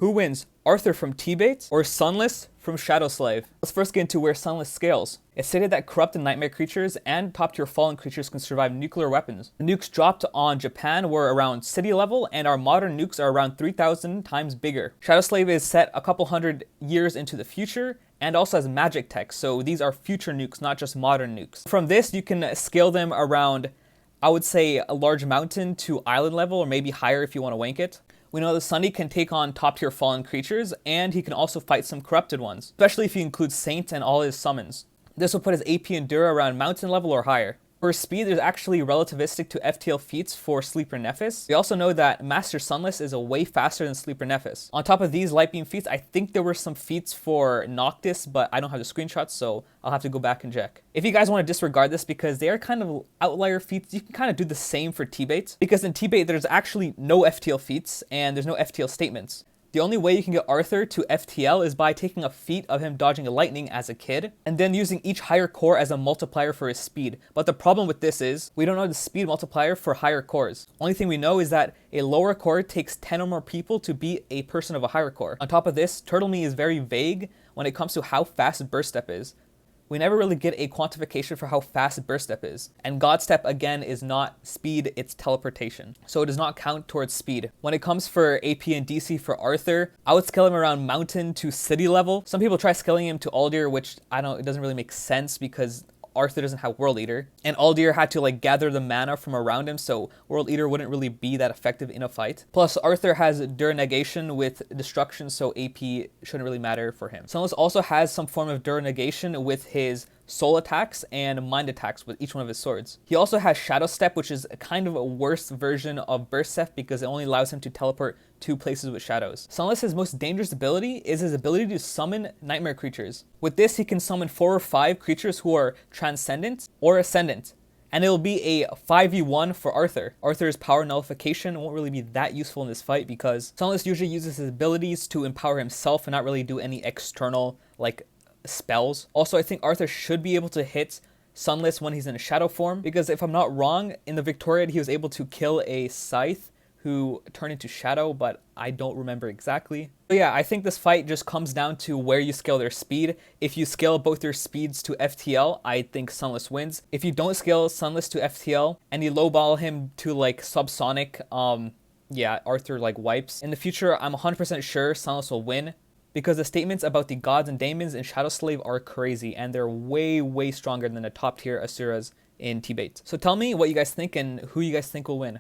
Who wins, Arthur from TBATE or Sunless from Shadow Slave? Let's first get into where Sunless scales. It's stated that corrupted nightmare creatures and top-tier fallen creatures can survive nuclear weapons. The nukes dropped on Japan were around city level, and our modern nukes are around 3,000 times bigger. Shadow Slave is set a couple hundred years into the future, and also has magic tech, so these are future nukes, not just modern nukes. From this, you can scale them around, I would say, a large mountain to island level, or maybe higher if you want to wank it. We know the Sunny can take on top-tier fallen creatures, and he can also fight some corrupted ones, especially if you include Saint and all his summons. This will put his AP Endura around mountain level or higher. For speed, there's actually relativistic to FTL feats for Sleeper Nephis. We also know that Master Sunless is a way faster than Sleeper Nephis. On top of these light beam feats, I think there were some feats for Noctis, but I don't have the screenshots, so I'll have to go back and check. If you guys want to disregard this because they are kind of outlier feats, you can kind of do the same for TBATE. Because in TBATE, there's actually no FTL feats and there's no FTL statements. The only way you can get Arthur to FTL is by taking a feat of him dodging a lightning as a kid, and then using each higher core as a multiplier for his speed. But the problem with this is, we don't know the speed multiplier for higher cores. Only thing we know is that a lower core takes 10 or more people to beat a person of a higher core. On top of this, Turtle Me is very vague when it comes to how fast Burst Step is. We never really get a quantification for how fast Burst Step is. And God Step, again, is not speed, it's teleportation. So it does not count towards speed. When it comes for AP and DC for Arthur, I would scale him around mountain to city level. Some people try scaling him to Aldir, which it doesn't really make sense because Arthur doesn't have World Eater. And Aldir had to gather the mana from around him, so World Eater wouldn't really be that effective in a fight. Plus, Arthur has Dur Negation with Destruction, so AP shouldn't really matter for him. Sunless also has some form of Dur Negation with his soul attacks and mind attacks with each one of his swords. He also has Shadow Step, which is kind of a worse version of Burst Step because it only allows him to teleport to places with shadows. Sunless's most dangerous ability is his ability to summon nightmare creatures. With this, he can summon 4 or 5 creatures who are transcendent or ascendant. And it'll be a 5v1 for Arthur. Arthur's power nullification won't really be that useful in this fight because Sunless usually uses his abilities to empower himself and not really do any external, spells. Also, I think Arthur should be able to hit Sunless when he's in a shadow form, because if I'm not wrong, in the Victoriad he was able to kill a Scythe who turned into shadow, but I don't remember exactly. So yeah, I think this fight just comes down to where you scale their speed. If you scale both their speeds to FTL, I think Sunless wins. If you don't scale Sunless to FTL and you lowball him to subsonic, yeah, Arthur wipes. In the future, I'm 100% sure Sunless will win, because the statements about the gods and daemons in Shadow Slave are crazy, and they're way, way stronger than the top tier Asuras in TBATE. So tell me what you guys think and who you guys think will win.